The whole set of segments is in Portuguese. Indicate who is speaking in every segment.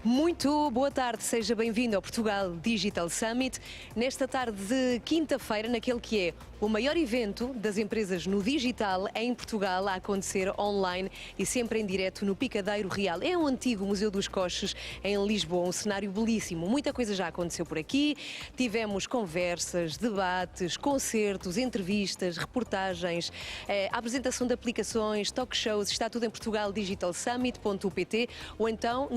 Speaker 1: Muito boa tarde, seja bem-vindo ao Portugal Digital Summit. Nesta tarde de quinta-feira, naquele que é o maior evento das empresas no digital em Portugal, a acontecer online e sempre em direto no Picadeiro Real. É um antigo Museu dos Coches em Lisboa, um cenário belíssimo. Muita coisa já aconteceu por aqui. Tivemos conversas, debates, concertos, entrevistas, reportagens, apresentação de aplicações, talk shows. Está tudo em portugaldigitalsummit.pt ou então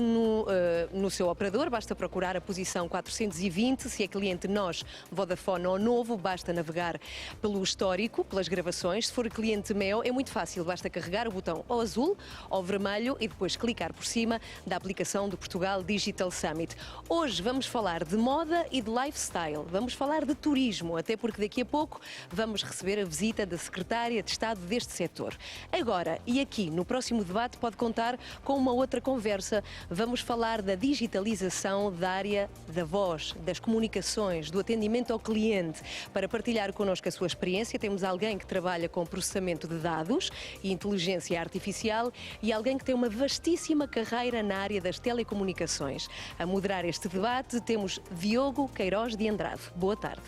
Speaker 1: no seu operador, basta procurar a posição 420, se é cliente nós, Vodafone ou Novo, basta navegar pelo histórico, pelas gravações. Se for cliente Meo, é muito fácil, basta carregar o botão ou azul ou vermelho e depois clicar por cima da aplicação do Portugal Digital Summit. Hoje vamos falar de moda e de lifestyle, vamos falar de turismo, até porque daqui a pouco vamos receber a visita da Secretária de Estado deste setor. Agora, e aqui no próximo debate pode contar com uma outra conversa, vamos falar da digitalização da área da voz, das comunicações, do atendimento ao cliente. Para partilhar connosco a sua experiência, temos alguém que trabalha com processamento de dados e inteligência artificial e alguém que tem uma vastíssima carreira na área das telecomunicações. A moderar este debate temos Diogo Queiroz de Andrade. Boa tarde.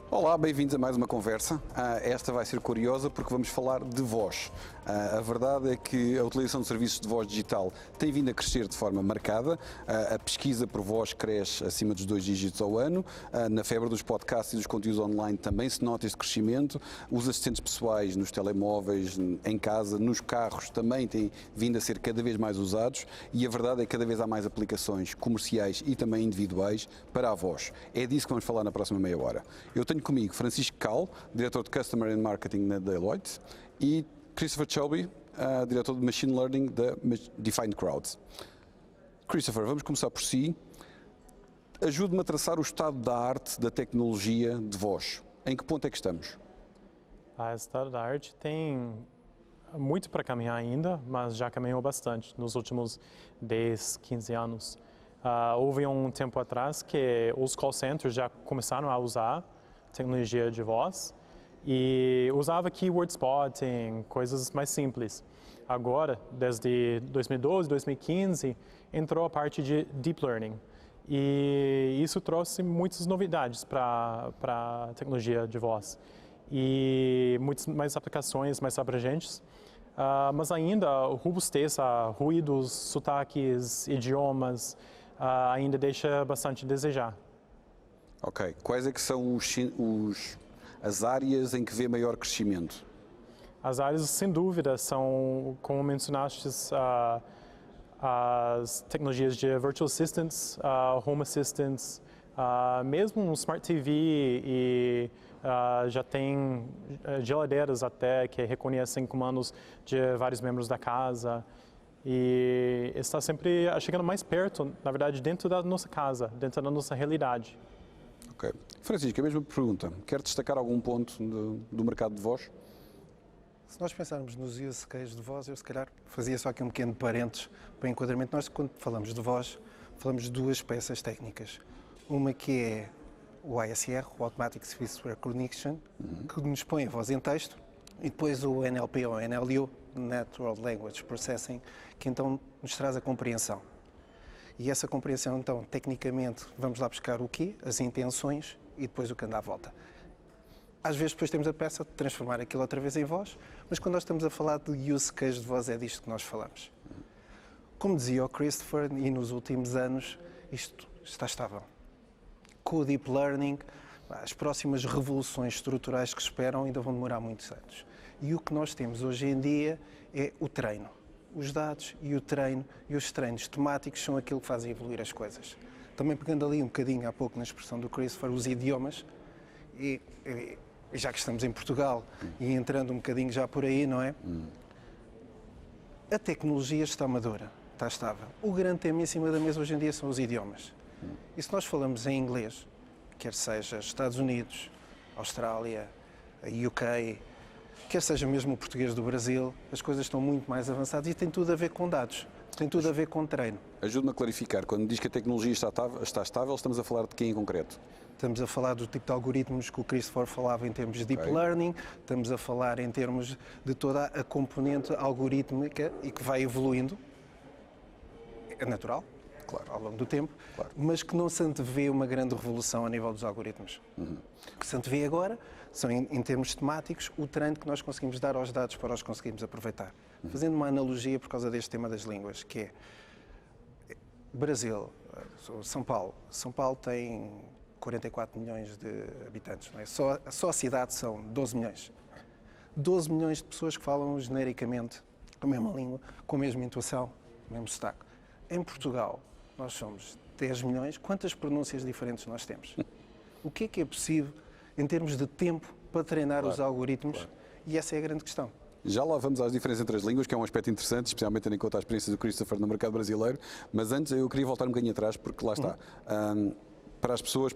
Speaker 2: Olá, bem-vindos a mais uma conversa. Esta vai ser curiosa porque vamos falar de voz. A verdade é que a utilização de serviços de voz digital tem vindo a crescer de forma marcada. A pesquisa por voz cresce acima dos 2 dígitos ao ano. Na febre dos podcasts e dos conteúdos online também se nota este crescimento. Os assistentes pessoais nos telemóveis, em casa, nos carros também têm vindo a ser cada vez mais usados e a verdade é que cada vez há mais aplicações comerciais e também individuais para a voz. É disso que vamos falar na próxima meia hora. Eu tenho comigo Francisco Cal, diretor de Customer and Marketing na Deloitte, e Christopher Choby, diretor de Machine Learning da Defined Crowds. Christopher, vamos começar por si. Ajude-me a traçar o estado da arte da tecnologia de voz. Em que ponto é que estamos?
Speaker 3: O estado da arte tem muito para caminhar ainda, mas já caminhou bastante nos últimos 10, 15 anos. Houve um tempo atrás que os call centers já começaram a usar tecnologia de voz e usava keyword spotting, coisas mais simples. Agora, desde 2012, 2015, entrou a parte de deep learning e isso trouxe muitas novidades para a tecnologia de voz e muitas mais aplicações mais abrangentes, mas ainda robustez a ruídos, sotaques, idiomas, ainda deixa bastante a desejar.
Speaker 2: Ok. Quais é que são as áreas em que vê maior crescimento?
Speaker 3: As áreas, sem dúvida, são, como mencionaste, as tecnologias de virtual assistants, home assistants, mesmo um smart TV e já tem geladeiras até que reconhecem comandos de vários membros da casa. E está sempre chegando mais perto, na verdade, dentro da nossa casa, dentro da nossa realidade.
Speaker 2: Ok. Francisco, a mesma pergunta. Quer destacar algum ponto do mercado de voz?
Speaker 4: Se nós pensarmos nos use cases de voz, eu se calhar fazia só aqui um pequeno parênteses para enquadramento. Nós, quando falamos de voz, falamos de duas peças técnicas. Uma que é o ASR, o Automatic Speech Recognition, que nos põe a voz em texto, e depois o NLP ou NLU, Natural Language Processing, que então nos traz a compreensão. E essa compreensão, então, tecnicamente, vamos lá buscar o quê? As intenções e depois o que anda à volta. Às vezes depois temos a peça de transformar aquilo outra vez em voz, mas quando nós estamos a falar de use case de voz é disto que nós falamos. Como dizia o Christopher, e nos últimos anos, isto está estável. Com o Deep Learning, as próximas revoluções estruturais que se esperam ainda vão demorar muitos anos. E o que nós temos hoje em dia é o treino. Os dados e o treino e os treinos temáticos são aquilo que fazem evoluir as coisas. Também pegando ali um bocadinho há pouco na expressão do Christopher, os idiomas, e já que estamos em Portugal e entrando um bocadinho já por aí, não é? A tecnologia está madura, está estável. O grande tema em cima da mesa hoje em dia são os idiomas. E se nós falamos em inglês, quer seja Estados Unidos, Austrália, a UK, quer seja mesmo o português do Brasil, as coisas estão muito mais avançadas e tem tudo a ver com dados. Tem tudo a ver com treino.
Speaker 2: Ajude-me a clarificar, quando diz que a tecnologia está estável, estamos a falar de quem em concreto?
Speaker 4: Estamos a falar do tipo de algoritmos que o Christopher falava em termos de deep learning, estamos a falar em termos de toda a componente algorítmica e que vai evoluindo, é natural, claro, ao longo do tempo, claro, mas que não se antevê uma grande revolução a nível dos algoritmos. O que se antevê agora são, em termos temáticos, o treino que nós conseguimos dar aos dados para os conseguirmos aproveitar. Fazendo uma analogia por causa deste tema das línguas, que é Brasil, São Paulo. São Paulo tem 44 milhões de habitantes, não é? Só a cidade são 12 milhões. 12 milhões de pessoas que falam genericamente a mesma língua, com a mesma intuação, o mesmo sotaque. Em Portugal, nós somos 10 milhões. Quantas pronúncias diferentes nós temos? O que é possível, em termos de tempo, para treinar os algoritmos? Claro. E essa é a grande questão.
Speaker 2: Já lá vamos às diferenças entre as línguas, que é um aspecto interessante, especialmente tendo em conta a experiência do Christopher no mercado brasileiro. Mas antes eu queria voltar um bocadinho atrás, porque lá está. Para as pessoas,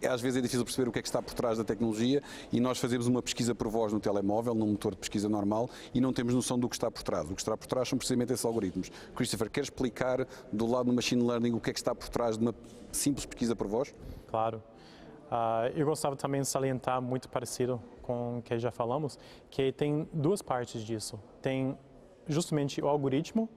Speaker 2: às vezes é difícil perceber o que é que está por trás da tecnologia e nós fazemos uma pesquisa por voz no telemóvel, num motor de pesquisa normal, e não temos noção do que está por trás. O que está por trás são precisamente esses algoritmos. Christopher, quer explicar do lado do machine learning o que é que está por trás de uma simples pesquisa por voz?
Speaker 3: Claro. Eu gostava também de salientar, muito parecido com o que já falamos, que tem duas partes disso. Tem justamente o algoritmo,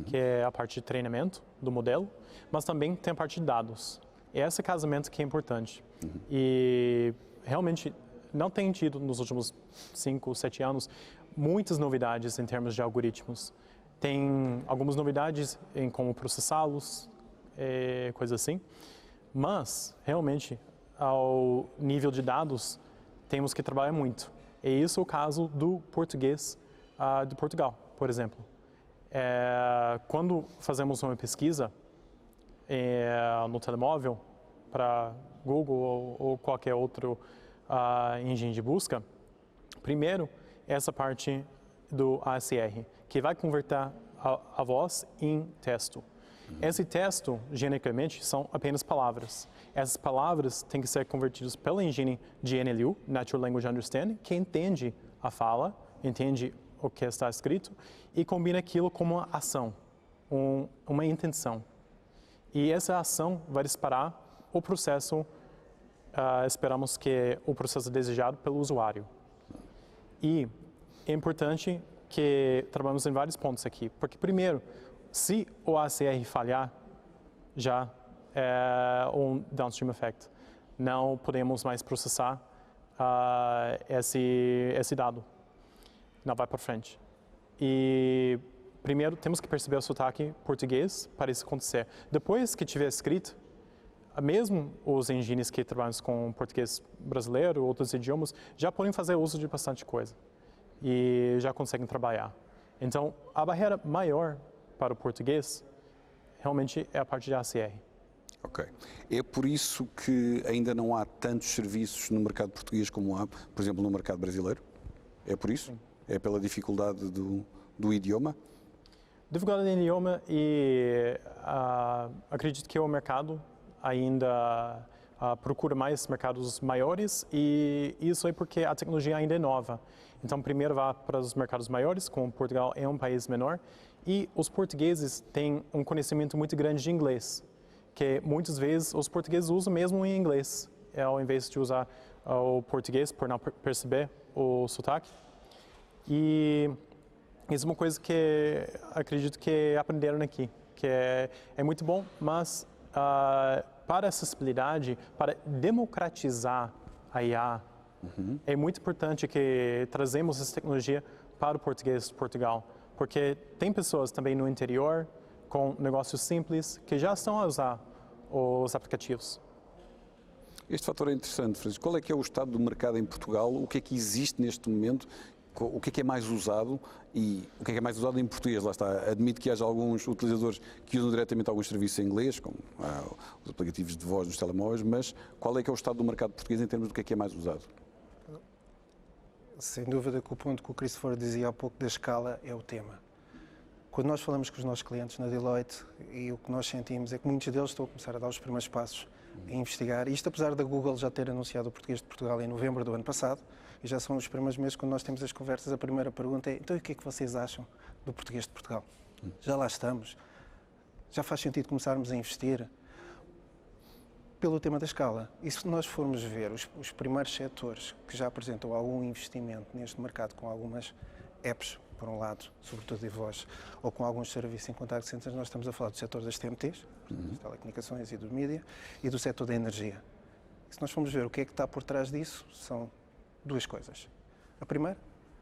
Speaker 3: que é a parte de treinamento do modelo, mas também tem a parte de dados. É esse casamento que é importante. E realmente não tem tido nos últimos 5, 7 anos muitas novidades em termos de algoritmos. Tem algumas novidades em como processá-los, coisas assim, mas realmente ao nível de dados temos que trabalhar muito. E isso é o caso do português de Portugal, por exemplo. Quando fazemos uma pesquisa no telemóvel para Google ou qualquer outro engine de busca, primeiro essa parte do ASR, que vai converter a voz em texto. Esse texto, genericamente, são apenas palavras. Essas palavras têm que ser convertidas pela engine de NLU, Natural Language Understanding, que entende a fala, entende o que está escrito e combina aquilo com uma ação, uma intenção. E essa ação vai disparar o processo, esperamos que o processo desejado pelo usuário. E é importante que trabalhemos em vários pontos aqui, porque primeiro, se o ACR falhar, já é um downstream effect. Não podemos mais processar esse dado. Não vai para frente. E primeiro temos que perceber o sotaque português para isso acontecer. Depois que tiver escrito, mesmo os engines que trabalham com português brasileiro ou outros idiomas já podem fazer uso de bastante coisa e já conseguem trabalhar. Então, a barreira maior para o português realmente é a parte de ACR.
Speaker 2: Ok. É por isso que ainda não há tantos serviços no mercado português como há, por exemplo, no mercado brasileiro? É por isso? Sim. É pela dificuldade do idioma?
Speaker 3: Dificuldade do idioma e acredito que o mercado ainda procura mais mercados maiores e isso é porque a tecnologia ainda é nova. Então, primeiro vá para os mercados maiores, como Portugal é um país menor, e os portugueses têm um conhecimento muito grande de inglês, que muitas vezes os portugueses usam mesmo em inglês, ao invés de usar o português por não perceber o sotaque. E isso é uma coisa que acredito que aprenderam aqui, que é muito bom, mas para a acessibilidade, para democratizar a IA, é muito importante que trazemos essa tecnologia para o português de Portugal, porque tem pessoas também no interior com negócios simples que já estão a usar os aplicativos.
Speaker 2: Este fator é interessante, Francisco. Qual é que é o estado do mercado em Portugal? O que é que existe neste momento? O que é mais usado e o que é mais usado em português? Lá está, admito que haja alguns utilizadores que usam diretamente alguns serviços em inglês, como os aplicativos de voz dos telemóveis, mas qual é que é o estado do mercado português em termos do que é mais usado?
Speaker 4: Sem dúvida que o ponto que o Christopher dizia há pouco da escala é o tema. Quando nós falamos com os nossos clientes na Deloitte, e o que nós sentimos é que muitos deles estão a começar a dar os primeiros passos a investigar, isto apesar da Google já ter anunciado o português de Portugal em novembro do ano passado, e já são os primeiros meses quando nós temos as conversas, a primeira pergunta é: então o que é que vocês acham do português de Portugal? Já lá estamos. Já faz sentido começarmos a investir pelo tema da escala. E se nós formos ver os primeiros setores que já apresentam algum investimento neste mercado com algumas apps, por um lado, sobretudo de voz, ou com alguns serviços em contact centers, nós estamos a falar do setor das TMTs, das telecomunicações e do mídia, e do setor da energia. Se nós formos ver o que é que está por trás disso, são duas coisas. A primeira,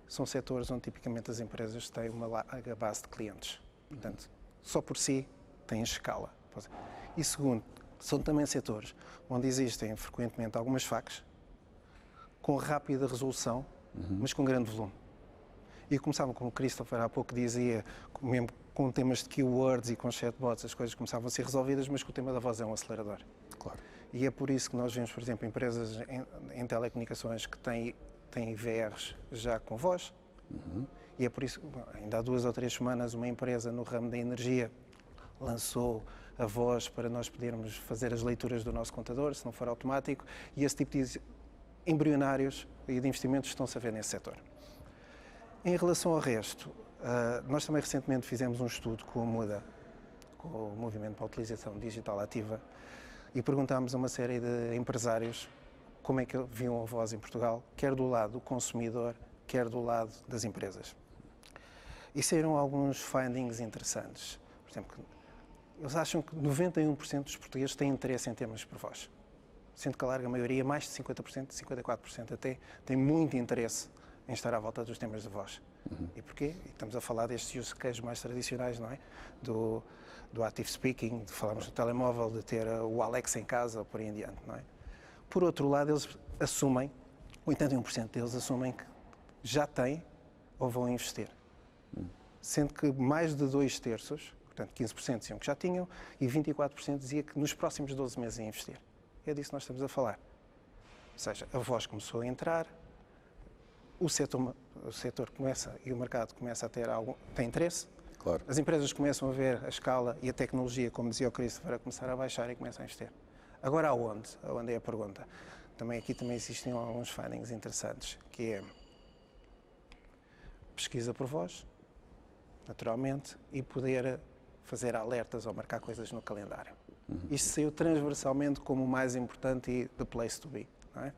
Speaker 4: são setores onde tipicamente as empresas têm uma larga base de clientes. Portanto, só por si têm escala. E segundo, são também setores onde existem frequentemente algumas FAQs com rápida resolução, mas com grande volume. E começavam, como o Christopher há pouco dizia, mesmo com temas de keywords e com chatbots, as coisas começavam a ser resolvidas, mas que o tema da voz é um acelerador.
Speaker 2: Claro.
Speaker 4: E é por isso que nós vemos, por exemplo, empresas em telecomunicações que têm IVRs já com voz. E é por isso, ainda há 2 ou 3 semanas, uma empresa no ramo da energia lançou a voz para nós podermos fazer as leituras do nosso contador, se não for automático, e esse tipo de embrionários e de investimentos estão-se a ver nesse setor. Em relação ao resto, nós também recentemente fizemos um estudo com a MUDA, com o Movimento para a Utilização Digital Ativa, e perguntámos a uma série de empresários como é que viam a voz em Portugal, quer do lado do consumidor, quer do lado das empresas. E saíram alguns findings interessantes. Por exemplo, eles acham que 91% dos portugueses têm interesse em temas por voz, sendo que a larga maioria, mais de 50%, 54% até, tem muito interesse em estar à volta dos temas de voz. E porquê? E estamos a falar destes use cases mais tradicionais, não é? Do active speaking, de falarmos do telemóvel, de ter o Alexa em casa, ou por aí em diante, não é? Por outro lado, eles assumem, 81% deles assumem que já têm ou vão investir. Sendo que mais de 2/3, portanto 15% diziam que já tinham, e 24% dizia que nos próximos 12 meses iam investir. É disso que nós estamos a falar. Ou seja, a voz começou a entrar, o setor começa e o mercado começa a ter tem interesse.
Speaker 2: Claro.
Speaker 4: As empresas começam a ver a escala e a tecnologia, como dizia o Christopher, a começar a baixar e começam a investir. Agora aonde? Aonde é a pergunta? Aqui também existem alguns findings interessantes, que é pesquisa por voz, naturalmente, e poder fazer alertas ou marcar coisas no calendário. Isto saiu transversalmente como o mais importante e the place to be. Não é?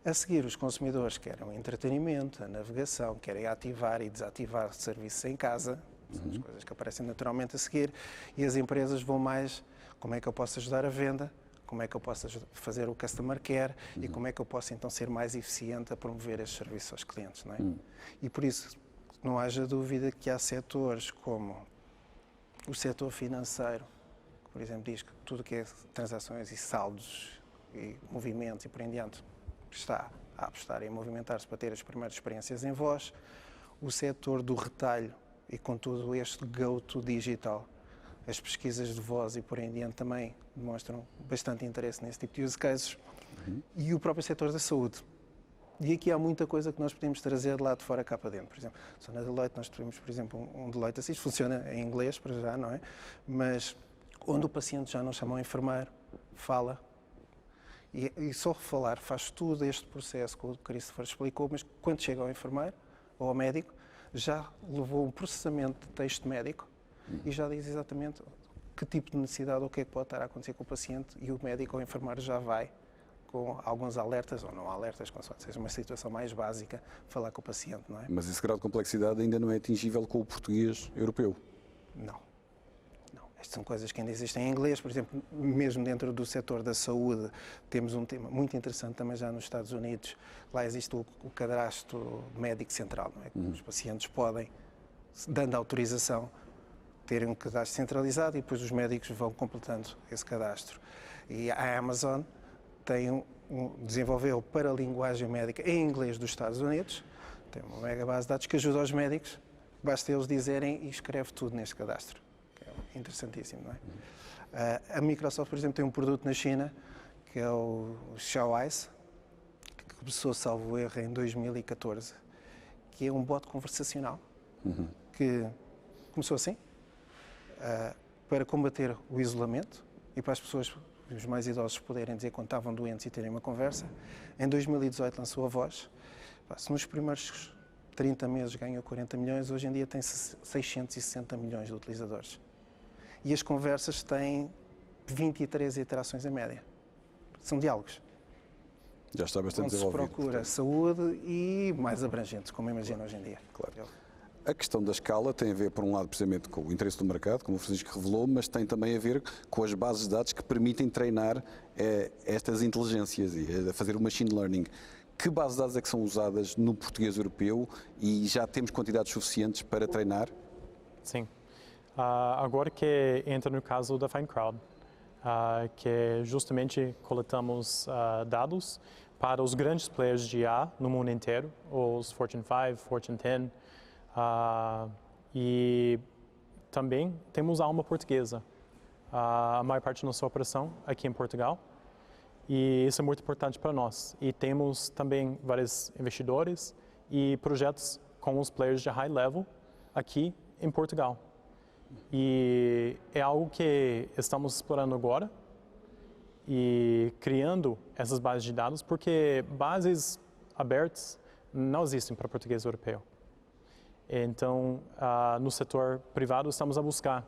Speaker 4: A seguir, os consumidores querem o entretenimento, a navegação, querem ativar e desativar serviços em casa, são as coisas que aparecem naturalmente a seguir, e as empresas vão mais, como é que eu posso ajudar a venda, como é que eu posso fazer o customer care e como é que eu posso então ser mais eficiente a promover estes serviços aos clientes, não é? E por isso, não haja dúvida que há setores como o setor financeiro, que, por exemplo, diz que tudo que é transações e saldos e movimentos e por em diante está a apostar e a movimentar-se para ter as primeiras experiências em voz. O setor do retalho e com tudo este go-to digital, as pesquisas de voz e por aí em diante também demonstram bastante interesse nesse tipo de use cases. E o próprio setor da saúde. E aqui há muita coisa que nós podemos trazer de lá de fora cá para dentro. Por exemplo, só na Deloitte nós temos, por exemplo, um Deloitte Assist, funciona em inglês para já, não é? Mas onde o paciente já não chama o enfermeiro, fala, e só falar faz todo este processo que o Christopher explicou, mas quando chega ao enfermeiro ou ao médico, já levou um processamento de texto médico e já diz exatamente que tipo de necessidade ou o que é que pode estar a acontecer com o paciente, e o médico ou o enfermeiro já vai com alguns alertas ou não alertas, consoante seja uma situação mais básica, falar com o paciente, não é?
Speaker 2: Mas esse grau de complexidade ainda não é atingível com o português europeu?
Speaker 4: Não. Estas são coisas que ainda existem em inglês. Por exemplo, mesmo dentro do setor da saúde, temos um tema muito interessante também já nos Estados Unidos. Lá existe o cadastro médico central, não é? Os pacientes podem, dando autorização, terem um cadastro centralizado e depois os médicos vão completando esse cadastro. E a Amazon desenvolveu para a linguagem médica em inglês dos Estados Unidos, tem uma mega base de dados que ajuda os médicos, basta eles dizerem e escreve tudo neste cadastro. Interessantíssimo, não é? A Microsoft, por exemplo, tem um produto na China que é o Xiaoice, que começou, salvo erro, em 2014, que é um bot conversacional que começou assim, para combater o isolamento e para as pessoas, os mais idosos, poderem dizer quando estavam doentes e terem uma conversa. Em 2018 lançou a voz. Se nos primeiros 30 meses ganhou 40 milhões, hoje em dia tem 660 milhões de utilizadores. E as conversas têm 23 interações em média. São diálogos.
Speaker 2: Já está bastante
Speaker 4: onde se
Speaker 2: desenvolvido.
Speaker 4: procura saúde e mais abrangentes, como imagina hoje em dia.
Speaker 2: Claro. A questão da escala tem a ver, por um lado, precisamente com o interesse do mercado, como o Francisco revelou, mas tem também a ver com as bases de dados que permitem treinar estas inteligências e fazer o machine learning. Que bases de dados é que são usadas no português europeu e já temos quantidades suficientes para treinar?
Speaker 3: Sim. Agora que entra no caso da FindCrowd, que justamente coletamos dados para os grandes players de IA no mundo inteiro, os Fortune 5, Fortune 10, e também temos a alma portuguesa. A maior parte da nossa operação aqui em Portugal, e isso é muito importante para nós. E temos também vários investidores e projetos com os players de high level aqui em Portugal. E é algo que estamos explorando agora e criando essas bases de dados, porque bases abertas não existem para português europeu. Então, no setor privado, estamos a buscar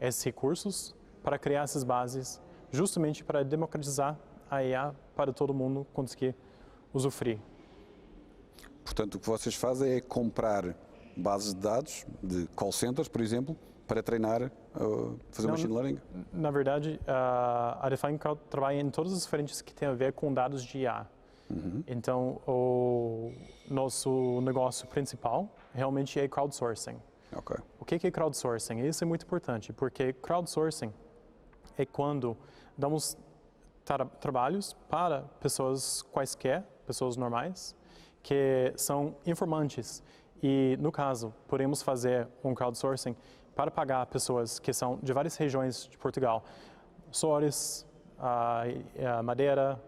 Speaker 3: esses recursos para criar essas bases, justamente para democratizar a IA para todo mundo conseguir usufruir.
Speaker 2: Portanto, o que vocês fazem é comprar bases de dados de call centers, por exemplo, para treinar, fazer machine learning?
Speaker 3: Na verdade, a DeFineCrowd trabalha em todas as frentes que têm a ver com dados de IA. Então, o nosso negócio principal realmente é crowdsourcing.
Speaker 2: Okay.
Speaker 3: O que é crowdsourcing? Isso é muito importante, porque crowdsourcing é quando damos trabalhos para pessoas quaisquer, pessoas normais, que são informantes. E, no caso, podemos fazer um crowdsourcing para pagar pessoas que são de várias regiões de Portugal, Açores, Madeira,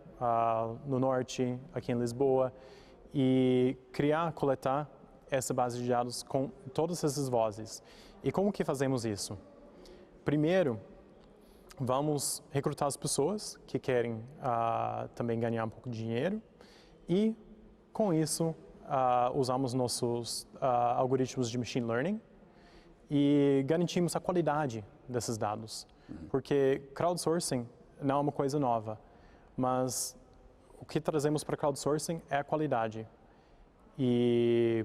Speaker 3: no norte, aqui em Lisboa, e coletar essa base de dados com todas essas vozes. E como que fazemos isso? Primeiro, vamos recrutar as pessoas que querem também ganhar um pouco de dinheiro e, com isso, usamos nossos algoritmos de machine learning e garantimos a qualidade desses dados. Porque crowdsourcing não é uma coisa nova, mas o que trazemos para crowdsourcing é a qualidade. E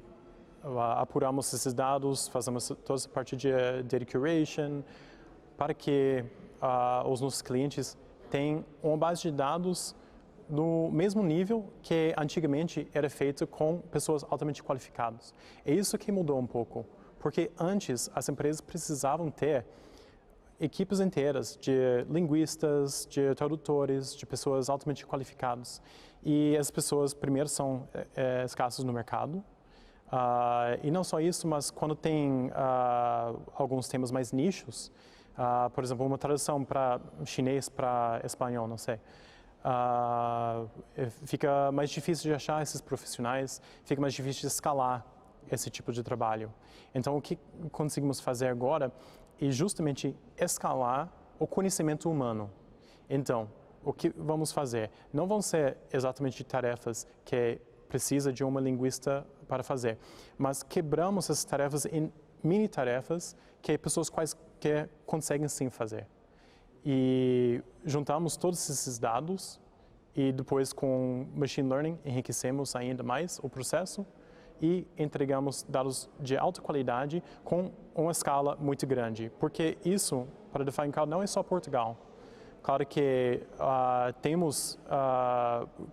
Speaker 3: apuramos esses dados, fazemos toda essa parte de data curation, para que os nossos clientes tenham uma base de dados no mesmo nível que antigamente era feito com pessoas altamente qualificadas. É isso que mudou um pouco, porque antes as empresas precisavam ter equipes inteiras de linguistas, de tradutores, de pessoas altamente qualificadas. E as pessoas, primeiro, são escassas no mercado. E não só isso, mas quando tem alguns temas mais nichos, por exemplo, uma tradução para chinês para espanhol, não sei, fica mais difícil de achar esses profissionais, fica mais difícil de escalar esse tipo de trabalho. Então, o que conseguimos fazer agora é justamente escalar o conhecimento humano. Então, o que vamos fazer? Não vão ser exatamente tarefas que precisa de uma linguista para fazer, mas quebramos essas tarefas em mini tarefas que pessoas quaisquer conseguem sim fazer. E juntamos todos esses dados e depois com machine learning enriquecemos ainda mais o processo e entregamos dados de alta qualidade com uma escala muito grande. Porque isso, para a DeFineCrowd, não é só Portugal. Claro que temos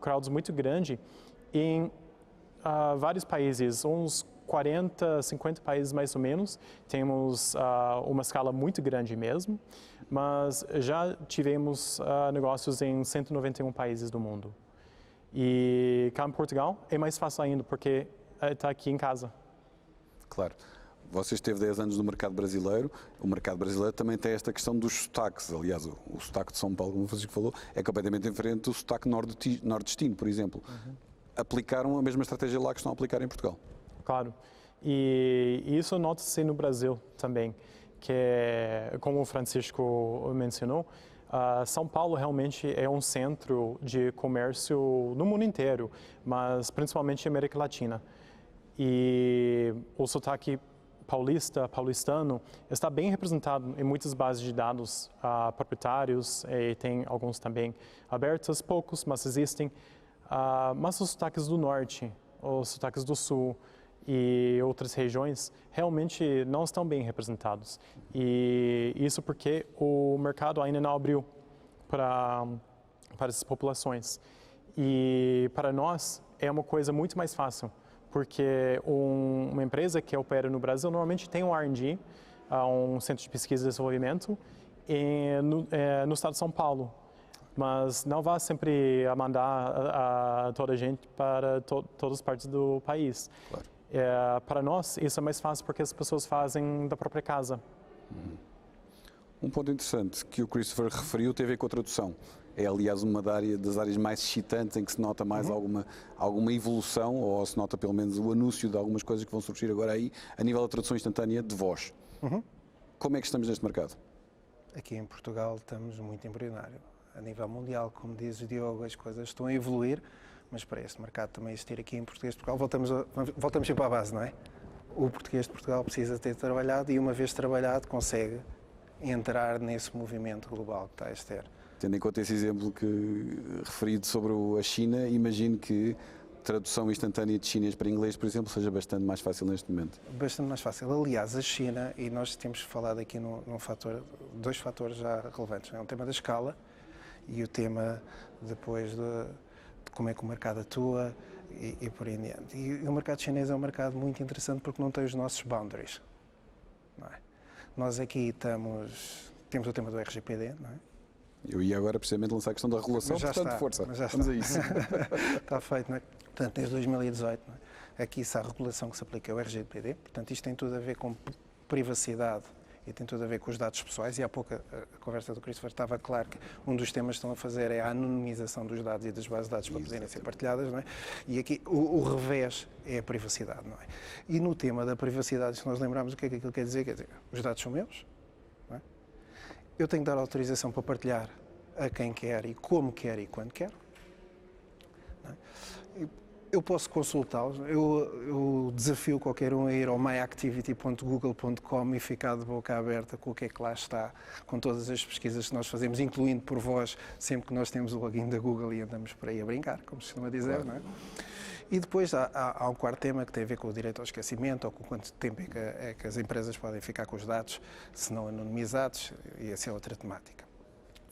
Speaker 3: crowds muito grandes em vários países, uns 40, 50 países mais ou menos. Temos uma escala muito grande mesmo, mas já tivemos negócios em 191 países do mundo. E cá em Portugal é mais fácil ainda, porque está aqui em casa.
Speaker 2: Claro. Você esteve 10 anos no mercado brasileiro. O mercado brasileiro também tem esta questão dos sotaques. Aliás, o sotaque de São Paulo, como o Francisco falou, é completamente diferente do sotaque nordestino, por exemplo. Aplicaram a mesma estratégia lá que estão a aplicar em Portugal.
Speaker 3: Claro. E isso nota-se no Brasil também, que como o Francisco mencionou, São Paulo realmente é um centro de comércio no mundo inteiro, mas principalmente na América Latina. E o sotaque paulistano, está bem representado em muitas bases de dados proprietários, e tem alguns também abertos, poucos, mas existem. Mas os sotaques do norte, os sotaques do sul e outras regiões realmente não estão bem representados. E isso porque o mercado ainda não abriu para essas populações. E para nós é uma coisa muito mais fácil, porque uma empresa que opera no Brasil normalmente tem um R&D, um centro de pesquisa e desenvolvimento, no estado de São Paulo. Mas não vai sempre mandar toda a gente para todas as partes do país.
Speaker 2: Claro.
Speaker 3: Para nós, isso é mais fácil porque as pessoas fazem da própria casa.
Speaker 2: Um ponto interessante que o Christopher referiu tem a ver com a tradução. É, aliás, uma das áreas mais excitantes em que se nota mais alguma evolução, ou se nota pelo menos o anúncio de algumas coisas que vão surgir agora aí, a nível da tradução instantânea de voz. Como é que estamos neste mercado?
Speaker 4: Aqui em Portugal estamos muito embrionário. A nível mundial, como diz o Diogo, as coisas estão a evoluir, mas para este mercado também existir aqui em português de Portugal, voltamos sempre à base, não é? O português de Portugal precisa ter trabalhado e, uma vez trabalhado, consegue entrar nesse movimento global que está a existir.
Speaker 2: Tendo em conta esse exemplo referido sobre a China, imagino que tradução instantânea de chinês para inglês, por exemplo, seja bastante mais fácil neste momento.
Speaker 4: Bastante mais fácil. Aliás, a China, e nós temos falado aqui dois fatores já relevantes, é um tema da escala e o tema depois de como é que o mercado atua e por aí em diante. E o mercado chinês é um mercado muito interessante porque não tem os nossos boundaries. Não é? Nós aqui temos o tema do RGPD, não é?
Speaker 2: Eu ia agora precisamente lançar a questão da regulação, portanto, força, vamos a isso.
Speaker 4: Está feito, não é? Portanto, desde 2018, não é? Aqui está a regulação que se aplica ao RGPD, portanto, isto tem tudo a ver com privacidade e tem tudo a ver com os dados pessoais, e há pouco a conversa do Christopher estava claro que um dos temas que estão a fazer é a anonimização dos dados e das bases de dados para poderem ser partilhadas, não é? E aqui o revés é a privacidade, não é? E no tema da privacidade, se nós lembrarmos o que é que aquilo quer dizer, os dados são meus, não é? Eu tenho que dar autorização para partilhar a quem quer e como quer e quando quer. Não é? Eu posso consultá-los, eu desafio qualquer um a ir ao myactivity.google.com e ficar de boca aberta com o que é que lá está, com todas as pesquisas que nós fazemos, incluindo por voz, sempre que nós temos o login da Google e andamos por aí a brincar, como se costuma dizer, não é? E depois há um quarto tema que tem a ver com o direito ao esquecimento, ou com quanto tempo é que as empresas podem ficar com os dados, se não anonimizados, e essa é outra temática.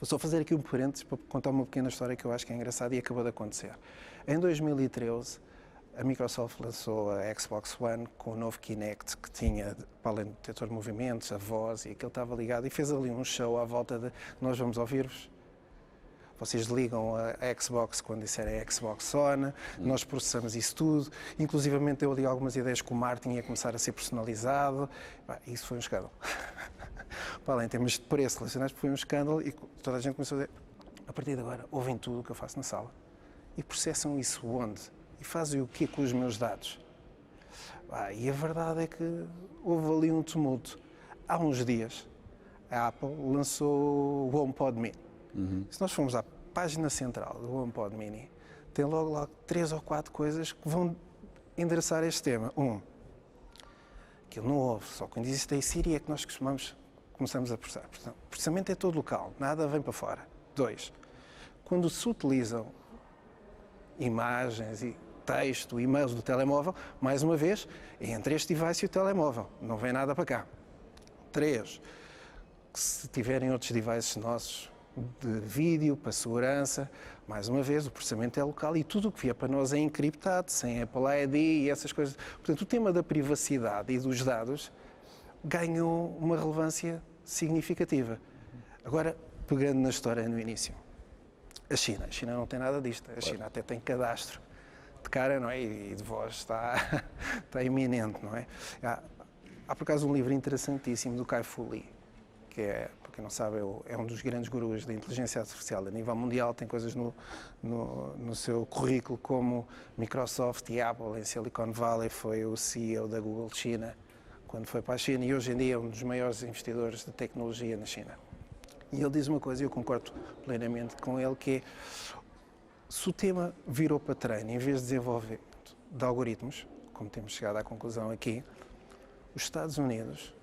Speaker 4: Vou só fazer aqui um parênteses para contar uma pequena história que eu acho que é engraçada e acabou de acontecer. Em 2013, a Microsoft lançou a Xbox One com o novo Kinect, que tinha, para além do detector de movimentos, a voz, e aquilo estava ligado, e fez ali um show à volta de nós vamos ouvir-vos. Vocês ligam a Xbox quando disserem Xbox On, nós processamos isso tudo, inclusivamente deu ali algumas ideias que o marketing ia começar a ser personalizado. Isso foi um escândalo. Para além, em termos de preço relacionados, foi um escândalo e toda a gente começou a dizer, a partir de agora, ouvem tudo o que eu faço na sala e processam isso onde? E fazem o quê com os meus dados? E a verdade é que houve ali um tumulto. Há uns dias, a Apple lançou o HomePod Mini. Se nós formos à página central do HomePod Mini, tem logo lá 3 ou 4 coisas que vão endereçar este tema. Aquilo não ouve, só quando existe a Siri é que nós começamos a processar. Portanto, o processamento é todo local, nada vem para fora. 2, quando se utilizam imagens e texto, e-mails do telemóvel, mais uma vez, é entre este device e o telemóvel, não vem nada para cá. 3, se tiverem outros devices nossos, de vídeo, para segurança, mais uma vez, o processamento é local e tudo o que vier para nós é encriptado, sem Apple ID e essas coisas. Portanto, o tema da privacidade e dos dados ganhou uma relevância significativa. Agora, pegando na história no início, a China não tem nada disto. A China até tem cadastro de cara, não é? E de voz está iminente, não é? Há por acaso um livro interessantíssimo do Kai-Fu Lee, que é, para quem não sabe, é um dos grandes gurus da inteligência artificial a nível mundial, tem coisas no seu currículo como Microsoft e Apple em Silicon Valley, foi o CEO da Google China, quando foi para a China, e hoje em dia é um dos maiores investidores de tecnologia na China. E ele diz uma coisa, e eu concordo plenamente com ele, que é, se o tema virou para treino, em vez de desenvolvimento de algoritmos, como temos chegado à conclusão aqui, os Estados Unidos,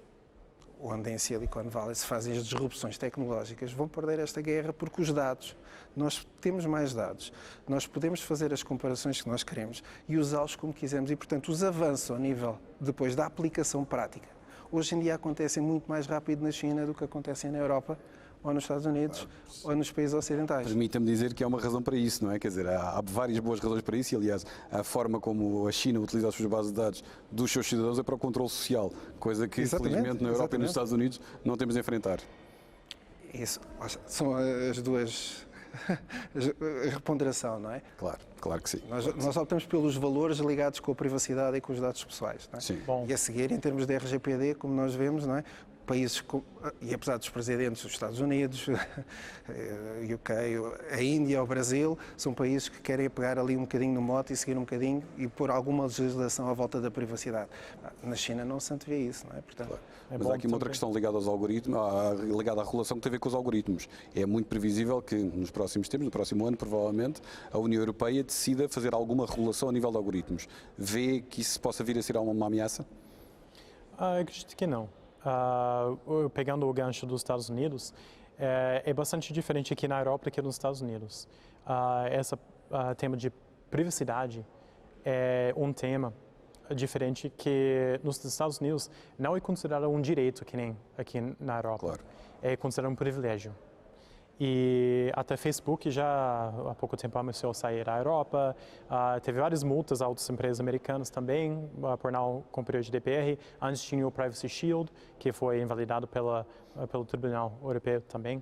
Speaker 4: onde em Silicon Valley se fazem as disrupções tecnológicas, vão perder esta guerra porque os dados, nós temos mais dados, nós podemos fazer as comparações que nós queremos e usá-los como quisermos e, portanto, os avanços ao nível, depois da aplicação prática, hoje em dia acontecem muito mais rápido na China do que acontecem na Europa, ou nos Estados Unidos, ou nos países ocidentais.
Speaker 2: Permita-me dizer que há uma razão para isso, não é? Quer dizer, há várias boas razões para isso e, aliás, a forma como a China utiliza as suas bases de dados dos seus cidadãos é para o controle social, coisa que, felizmente, na Europa e nos Estados Unidos não temos de enfrentar.
Speaker 4: Isso, são as duas... a reponderação, não é?
Speaker 2: Claro, claro que sim.
Speaker 4: Nós optamos pelos valores ligados com a privacidade e com os dados pessoais, não é?
Speaker 2: Sim.
Speaker 3: Bom.
Speaker 4: E a seguir, em termos de RGPD, como nós vemos, não é? Países, e apesar dos presidentes dos Estados Unidos, UK, a Índia, o Brasil, são países que querem pegar ali um bocadinho no mote e seguir um bocadinho e pôr alguma legislação à volta da privacidade. Na China não se antevê isso, não é? Portanto,
Speaker 2: Claro. Mas há aqui uma outra questão ligada aos algoritmos, ligada à regulação que tem a ver com os algoritmos. É muito previsível que nos próximos tempos, no próximo ano, provavelmente, a União Europeia decida fazer alguma regulação a nível de algoritmos. Vê que isso possa vir a ser uma ameaça?
Speaker 3: Acredito que não. Pegando o gancho dos Estados Unidos, é bastante diferente aqui na Europa do que nos Estados Unidos. Esse tema de privacidade é um tema diferente que nos Estados Unidos não é considerado um direito que nem aqui na Europa.
Speaker 2: Claro.
Speaker 3: É considerado um privilégio. E até Facebook já há pouco tempo anunciou sair da Europa. Teve várias multas a outras empresas americanas também por não cumprir o GDPR. Antes tinha o Privacy Shield, que foi invalidado pelo Tribunal Europeu também.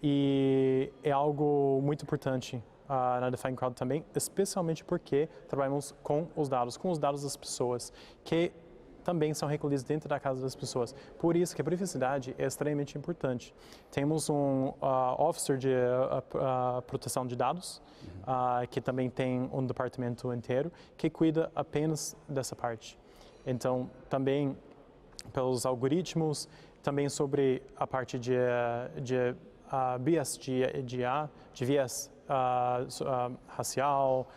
Speaker 3: E é algo muito importante na Define Crowd também, especialmente porque trabalhamos com os dados das pessoas, que também são recolhidos dentro da casa das pessoas. Por isso que a privacidade é extremamente importante. Temos um officer de proteção de dados, que também tem um departamento inteiro, que cuida apenas dessa parte. Então, também pelos algoritmos, também sobre a parte de bias, de viés racial,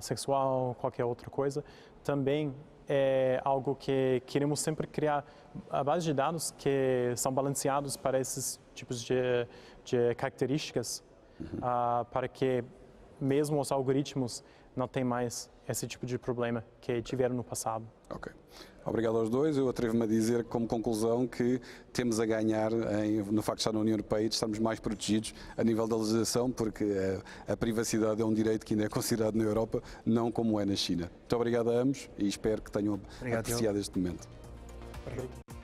Speaker 3: sexual, qualquer outra coisa, também é algo que queremos sempre criar a base de dados que são balanceados para esses tipos de características, para que mesmo os algoritmos não tenham mais esse tipo de problema que tiveram no passado.
Speaker 2: Ok. Obrigado aos dois. Eu atrevo-me a dizer, como conclusão, que temos a ganhar no facto de estar na União Europeia e de estarmos mais protegidos a nível da legislação, porque a privacidade é um direito que ainda é considerado na Europa, não como é na China. Muito obrigado a ambos e espero que tenham apreciado este momento.
Speaker 4: obrigado.